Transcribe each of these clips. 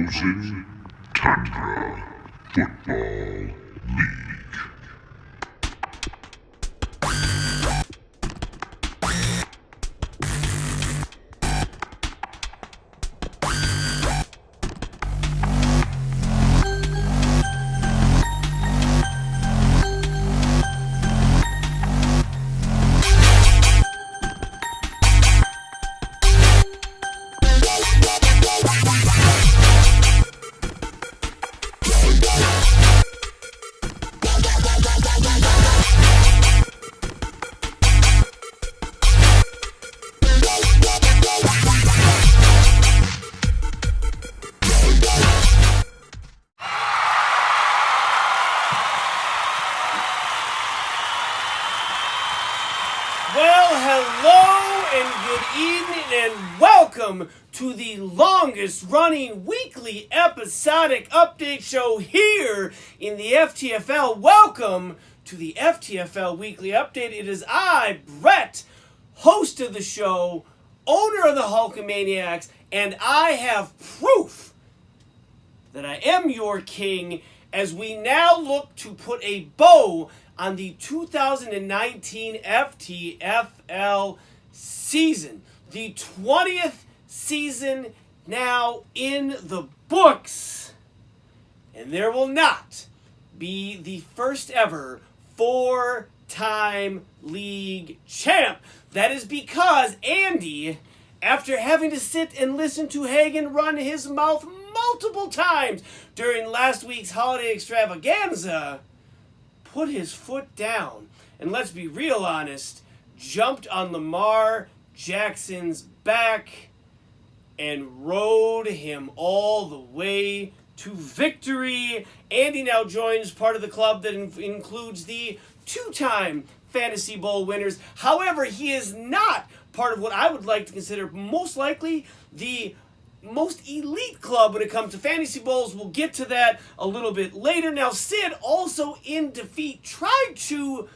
Introducing Tundra Football League. To the longest running weekly episodic update show here in the FTFL. Welcome to the FTFL Weekly Update. It is I, Brett, host of the show, owner of the Hulkamaniacs, and I have proof that I am your king as we now look to put a bow on the 2019 FTFL season. The 20th season now in the books, and there will not be the first ever four-time league champ. That is because Andy, after having to sit and listen to Hagen run his mouth multiple times during last week's holiday extravaganza, put his foot down and, let's be real honest, jumped on Lamar Jackson's back and rode him all the way to victory. Andy now joins part of the club that includes the two-time Fantasy Bowl winners. However, he is not part of what I would like to consider most likely the most elite club when it comes to Fantasy Bowls. We'll get to that a little bit later. Now, Sid, also in defeat, tried to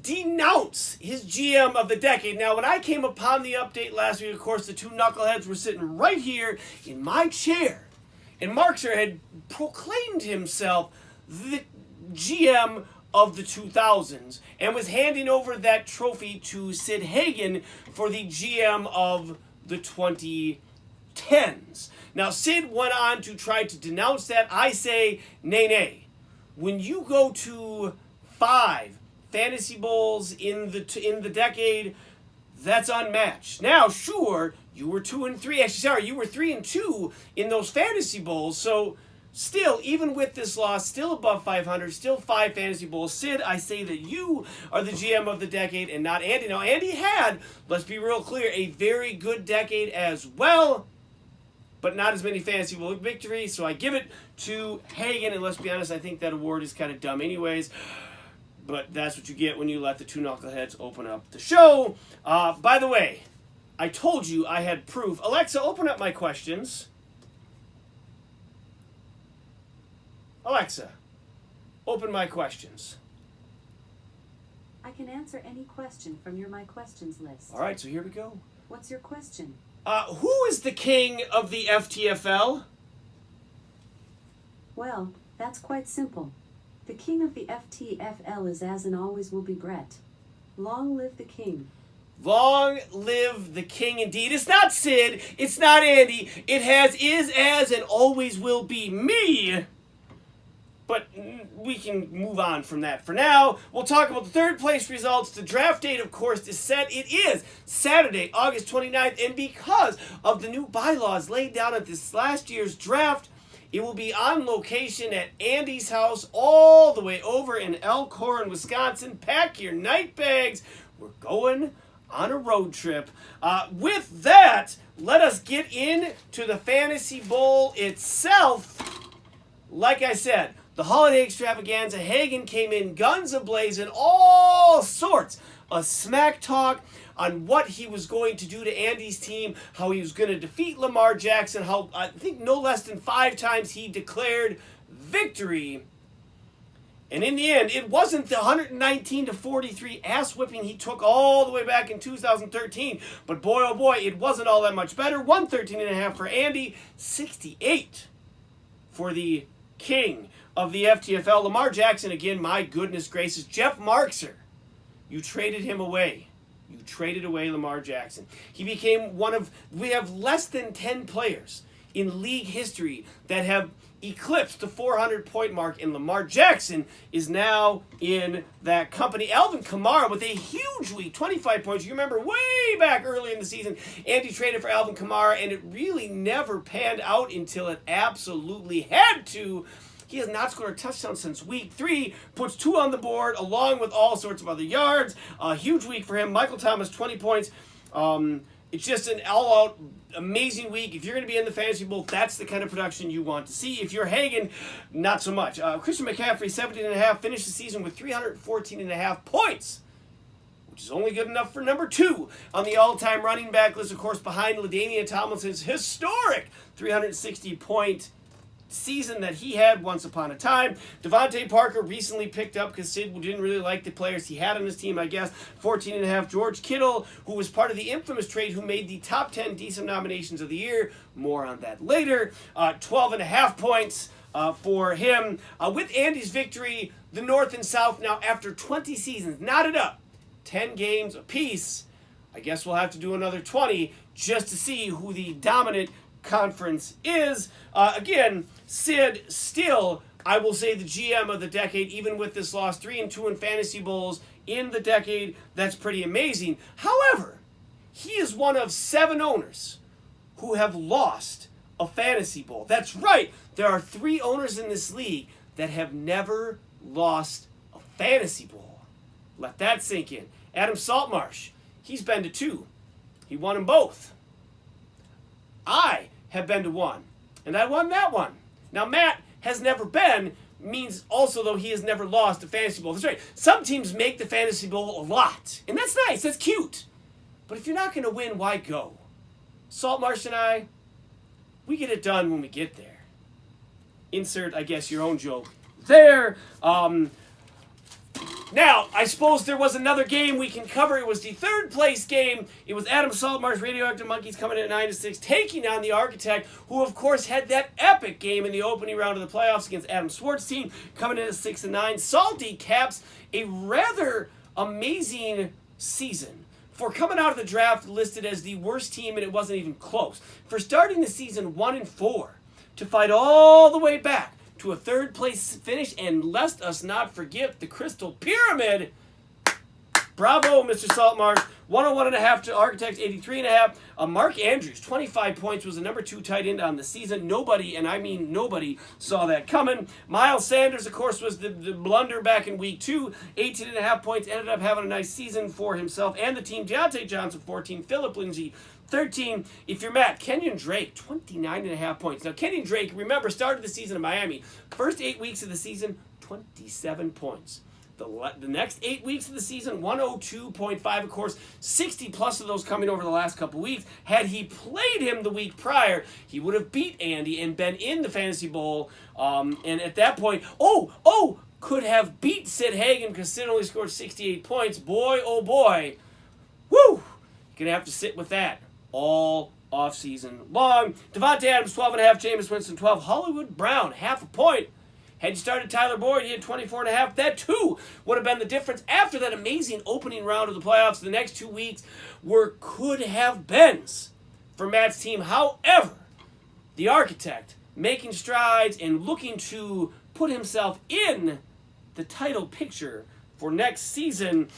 denounce his GM of the decade. Now, when I came upon the update last week, of course, the two knuckleheads were sitting right here in my chair. And Markser had proclaimed himself the GM of the 2000s and was handing over that trophy to Sid Hagen for the GM of the 2010s. Now, Sid went on to try to denounce that. I say, nay. When you go to 5 Fantasy Bowls in the decade, that's unmatched. Now, sure, you were 2-3. Actually, sorry, you were 3-2 in those Fantasy Bowls. So, still, even with this loss, still above 500, still 5 Fantasy Bowls. Sid, I say that you are the GM of the decade and not Andy. Now, Andy had, let's be real clear, a very good decade as well, but not as many Fantasy Bowl victories. So I give it to Hagen, and let's be honest, I think that award is kind of dumb anyways. But that's what you get when you let the two knuckleheads open up the show. By the way, I told you I had proof. Alexa, open up my questions. Alexa, open my questions. I can answer any question from your My Questions list. All right, so here we go. What's your question? Who is the king of the FTFL? Well, that's quite simple. The king of the FTFL is as and always will be Brett. Long live the king. Long live the king indeed. It's not Sid. It's not Andy. It is, as, and always will be me. But we can move on from that for now. We'll talk about the third place results. The draft date, of course, is set. It is Saturday, August 29th. And because of the new bylaws laid down at this last year's draft, it will be on location at Andy's house all the way over in Elkhorn, Wisconsin. Pack your night bags. We're going on a road trip. With that, let us get into the Fantasy Bowl itself. Like I said, the holiday extravaganza, Hagen came in guns a-blazing, all sorts of smack talk on what he was going to do to Andy's team, how he was going to defeat Lamar Jackson, how I think no less than 5 times he declared victory. And in the end, it wasn't the 119-43 ass whipping he took all the way back in 2013. But boy, oh boy, it wasn't all that much better. 113.5 for Andy, 68 for the king of the FTFL. Lamar Jackson, again, my goodness gracious. Jeff Markser, you traded him away. You traded away Lamar Jackson. He became we have less than 10 players in league history that have eclipsed the 400-point mark, and Lamar Jackson is now in that company. Alvin Kamara with a huge week, 25 points. You remember way back early in the season, Andy traded for Alvin Kamara, and it really never panned out until it absolutely had to. He has not scored a touchdown since week 3, puts 2 on the board, along with all sorts of other yards. A huge week for him. Michael Thomas, 20 points. It's just an all-out amazing week. If you're going to be in the Fantasy Bowl, that's the kind of production you want to see. If you're Hagen, not so much. Christian McCaffrey, 17.5, finished the season with 314.5 points, which is only good enough for number 2 on the all-time running back list, of course, behind LaDainian Tomlinson's historic 360-point season that he had once upon a time. Devontae Parker recently picked up because Sid didn't really like the players he had on his team, I guess. 14.5. George Kittle, who was part of the infamous trade, who made the top 10 decent nominations of the year. More on that later. 12.5 points for him. With Andy's victory, the North and South now, after 20 seasons, knotted up 10 games apiece. I guess we'll have to do another 20 just to see who the dominant conference is. Again, Sid still, I will say, the GM of the decade, even with this loss. 3-2 in fantasy bowls in the decade. That's pretty amazing. However, he is one of 7 owners who have lost a fantasy bowl. That's right. There are 3 owners in this league that have never lost a fantasy bowl. Let that sink in. Adam Saltmarsh, he's been to 2. He won them both. I have been to 1, and I won that one. Now, Matt has never been, means also, though, he has never lost a fantasy bowl. That's right. Some teams make the fantasy bowl a lot, and that's nice. That's cute. But if you're not going to win, why go? Saltmarsh and I, we get it done when we get there. Insert, I guess, your own joke there. Now, I suppose there was another game we can cover. It was the 3rd place game. It was Adam Saltmarsh, Radioactive Monkeys, coming in at 9-6, taking on the Architect, who, of course, had that epic game in the opening round of the playoffs against Adam Swartz's team, coming in at 6-9. Salty caps a rather amazing season for coming out of the draft listed as the worst team, and it wasn't even close. For starting the season 1-4, to fight all the way back to a 3rd place finish, and lest us not forget the Crystal Pyramid. Bravo, Mr. Saltmarsh. 101.5 to Architects, 83.5. Mark Andrews, 25 points, was the number 2 tight end on the season. Nobody, and I mean nobody, saw that coming. Myles Sanders, of course, was the blunder back in week 2. 18.5 points, ended up having a nice season for himself and the team. Deontay Johnson, 14. Phillip Lindsay, 13. If you're Matt, Kenyan Drake, 29.5 points. Now, Kenyan Drake, remember, started the season in Miami. First 8 weeks of the season, 27 points. The next 8 weeks of the season, 102.5, of course, 60-plus of those coming over the last couple weeks. Had he played him the week prior, he would have beat Andy and been in the Fantasy Bowl. And at that point, could have beat Sid Hagen because Sid only scored 68 points. Boy, oh boy. Woo! Gonna have to sit with that all offseason long. Devontae Adams, 12.5. Jameis Winston, 12. Hollywood Brown, half a point. Had you started Tyler Boyd, he had 24.5. That, too, would have been the difference after that amazing opening round of the playoffs. The next 2 weeks were could-have-beens for Matt's team. However, the Architect making strides and looking to put himself in the title picture for next season.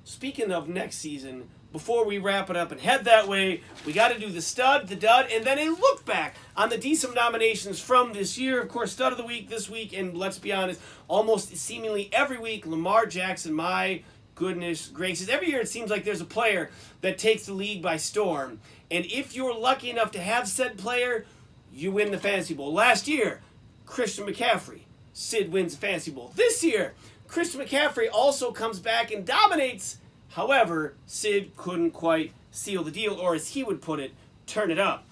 Speaking of next season, before we wrap it up and head that way, we got to do the stud, the dud, and then a look back on the decent nominations from this year. Of course, stud of the week this week, and let's be honest, almost seemingly every week, Lamar Jackson, my goodness gracious. Every year it seems like there's a player that takes the league by storm, and if you're lucky enough to have said player, you win the Fantasy Bowl. Last year, Christian McCaffrey, Sid wins the Fantasy Bowl. This year, Christian McCaffrey also comes back and dominates. However, Sid couldn't quite seal the deal, or as he would put it, turn it up.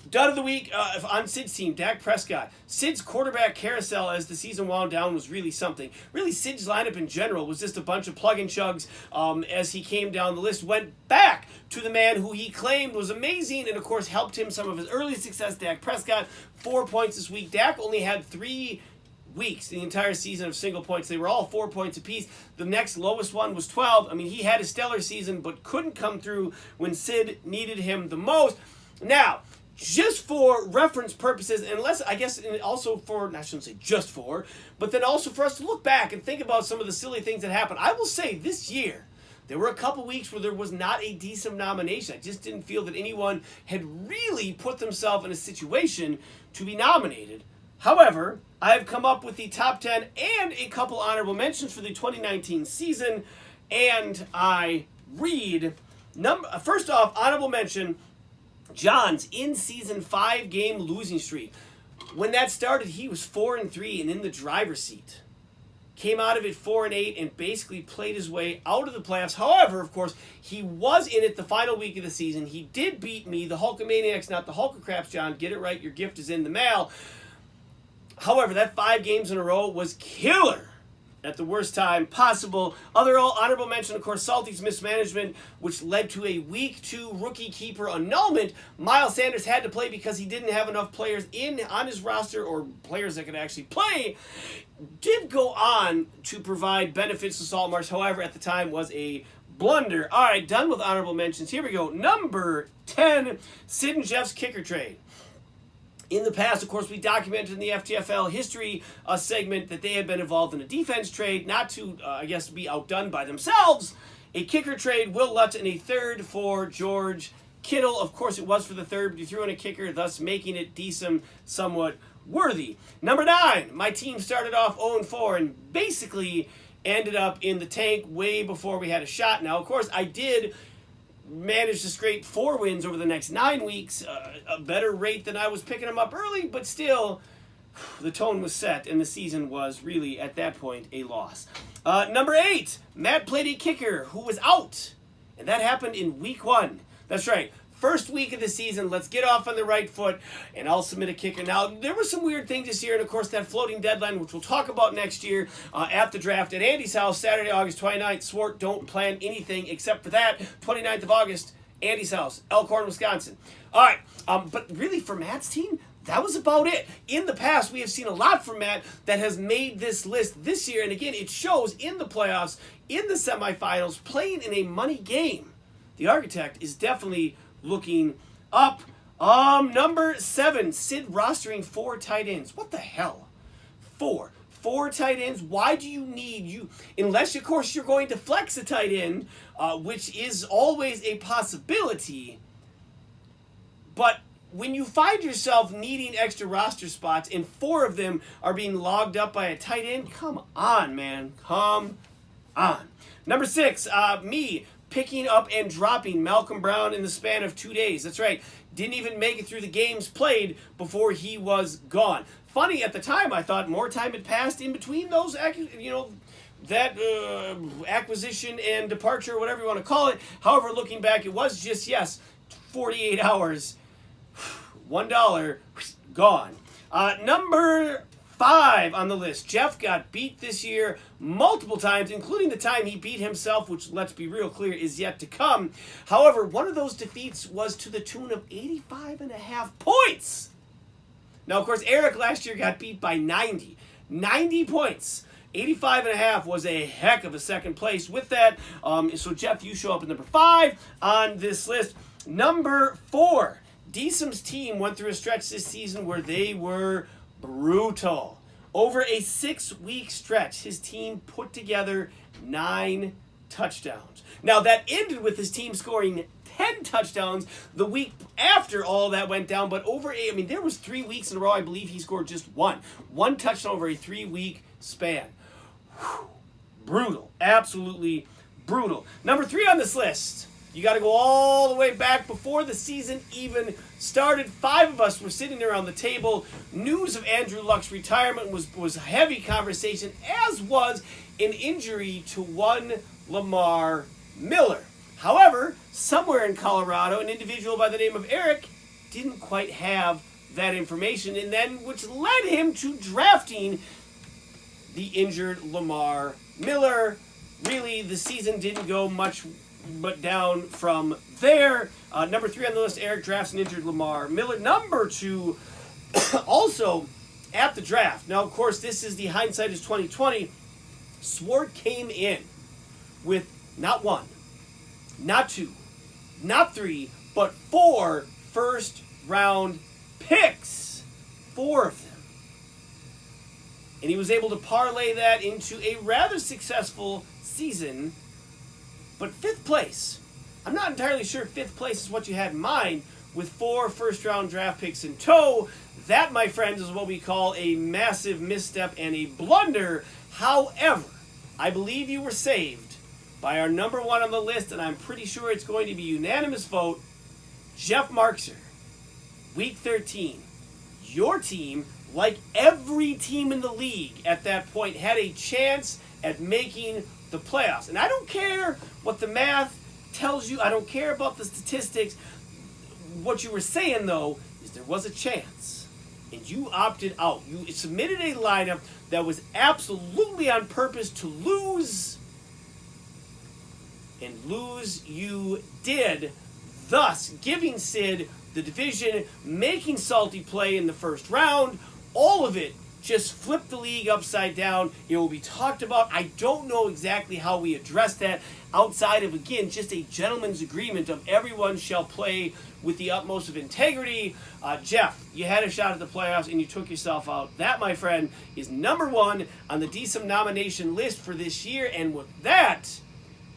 Dud of the week on Sid's team, Dak Prescott. Sid's quarterback carousel as the season wound down was really something. Really, Sid's lineup in general was just a bunch of plug and chugs as he came down the list. Went back to the man who he claimed was amazing and, of course, helped him some of his early success, Dak Prescott. 4 points this week. Dak only had 3 weeks in the entire season of single points. They were all 4 points apiece. The next lowest one was 12. I mean, he had a stellar season but couldn't come through when Sid needed him the most. Now, just for reference purposes, unless I guess also for, I shouldn't say just for, but then also for us to look back and think about some of the silly things that happened. I will say this year, there were a couple weeks where there was not a decent nomination. I just didn't feel that anyone had really put themselves in a situation to be nominated. However, I have come up with the top 10 and a couple honorable mentions for the 2019 season, and I read, first off, honorable mention, John's in-season 5-game losing streak. When that started, he was 4-3 and in the driver's seat. Came out of it 4-8 and basically played his way out of the playoffs. However, of course, he was in it the final week of the season. He did beat me, the Hulkamaniacs, not the Hulkacraps, John. Get it right, your gift is in the mail. However, that 5 games in a row was killer at the worst time possible. Other honorable mention, of course, Salty's mismanagement, which led to a week 2 rookie keeper annulment. Myles Sanders had to play because he didn't have enough players on his roster or players that could actually play. Did go on to provide benefits to Salt Marsh, however, at the time was a blunder. All right, done with honorable mentions. Here we go. Number 10, Sid and Jeff's kicker trade. In the past, of course, we documented in the FTFL history segment that they had been involved in a defense trade, not to, be outdone by themselves. A kicker trade, Will Lutz, and a third for George Kittle. Of course, it was for the third, but you threw in a kicker, thus making it decent, somewhat worthy. Number 9, my team started off 0-4 and basically ended up in the tank way before we had a shot. Now, of course, I did managed to scrape 4 wins over the next 9 weeks, a better rate than I was picking them up early, but still, the tone was set, and the season was really, at that point, a loss. Number 8, Matt played a kicker who was out, and that happened in week 1. That's right. First week of the season, let's get off on the right foot, and I'll submit a kicker. Now, there were some weird things this year, and of course, that floating deadline, which we'll talk about next year at the draft at Andy's house, Saturday, August 29th. Swart, don't plan anything except for that. 29th of August, Andy's house, Elkhorn, Wisconsin. All right, but really, for Matt's team, that was about it. In the past, we have seen a lot from Matt that has made this list this year, and again, it shows in the playoffs, in the semifinals, playing in a money game. The architect is definitely looking up. Number 7, Sid rostering 4 tight ends. What the hell? 4 tight ends. Why do you need unless of course you're going to flex a tight end, which is always a possibility. But when you find yourself needing extra roster spots and 4 of them are being logged up by a tight end, come on, man. Come on. Number 6, me picking up and dropping Malcolm Brown in the span of 2 days. That's right. Didn't even make it through the games played before he was gone. Funny, at the time, I thought more time had passed in between those, that acquisition and departure, whatever you want to call it. However, looking back, it was just, 48 hours. $1 gone. Number 5 on the list. Jeff got beat this year multiple times, including the time he beat himself, which, let's be real clear, is yet to come. However, one of those defeats was to the tune of 85.5 points. Now, of course, Eric last year got beat by 90. 90 points. 85.5 was a heck of a second place with that. So, Jeff, you show up at number 5 on this list. Number 4, Deesum's team went through a stretch this season where they were brutal. Over a 6-week stretch, his team put together 9 touchdowns. Now, that ended with his team scoring 10 touchdowns the week after all that went down, but there was 3 weeks in a row, I believe he scored just 1 touchdown over a 3-week span. Whew. Brutal. Absolutely brutal. Number 3 on this list. You got to go all the way back before the season even started. 5 of us were sitting around the table. News of Andrew Luck's retirement was a heavy conversation, as was an injury to one Lamar Miller. However, somewhere in Colorado, an individual by the name of Eric didn't quite have that information, and then which led him to drafting the injured Lamar Miller. Really, the season didn't go much but down from there. Number 3 on the list, Eric drafts an injured Lamar Miller. Number 2, also at the draft. Now, of course, this is the hindsight is 2020. Swart came in with not 1, not 2, not 3, but 4 first-round picks. 4 of them. And he was able to parlay that into a rather successful season. But 5th place, I'm not entirely sure 5th place is what you had in mind with 4 first-round draft picks in tow. That, my friends, is what we call a massive misstep and a blunder. However, I believe you were saved by our number 1 on the list, and I'm pretty sure it's going to be unanimous vote, Jeff Markser. Week 13. Your team, like every team in the league at that point, had a chance at making the playoffs. And I don't care what the math tells you. I don't care about the statistics. What you were saying, though, is there was a chance. And you opted out. You submitted a lineup that was absolutely on purpose to lose. And lose you did, thus giving Sid the division, making Salty play in the first round. All of it just flipped the league upside down. It will be talked about. I don't know exactly how we address that outside of, again, just a gentleman's agreement of everyone shall play with the utmost of integrity. Jeff, you had a shot at the playoffs and you took yourself out. That, my friend, is number 1 on the DSOM nomination list for this year. And with that,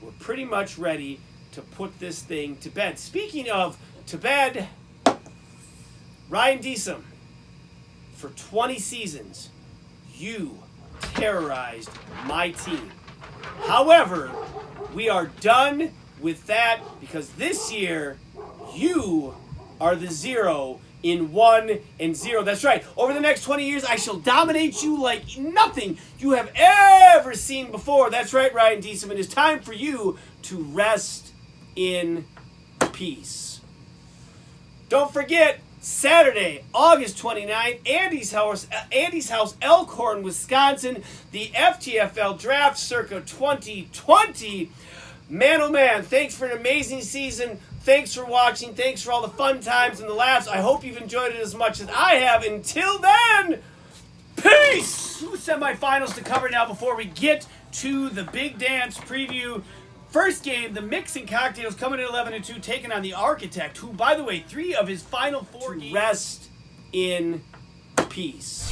we're pretty much ready to put this thing to bed. Speaking of to bed, Ryan DSOM, for 20 seasons, you terrorized my team. However, we are done with that because this year, you are the 0 in 1 and 0. That's right. Over the next 20 years, I shall dominate you like nothing you have ever seen before. That's right, Ryan DSOM. It is time for you to rest in peace. Don't forget, Saturday, August 29th, Andy's House, Elkhorn, Wisconsin, the FTFL Draft Circa 2020. Man, oh man, thanks for an amazing season. Thanks for watching. Thanks for all the fun times and the laughs. I hope you've enjoyed it as much as I have. Until then, peace! Semifinals to cover now before we get to the big dance preview. First game, the Mixing Cocktails coming in 11-2, taking on the Architect, who, by the way, 3 of his final 4 games. Rest in peace.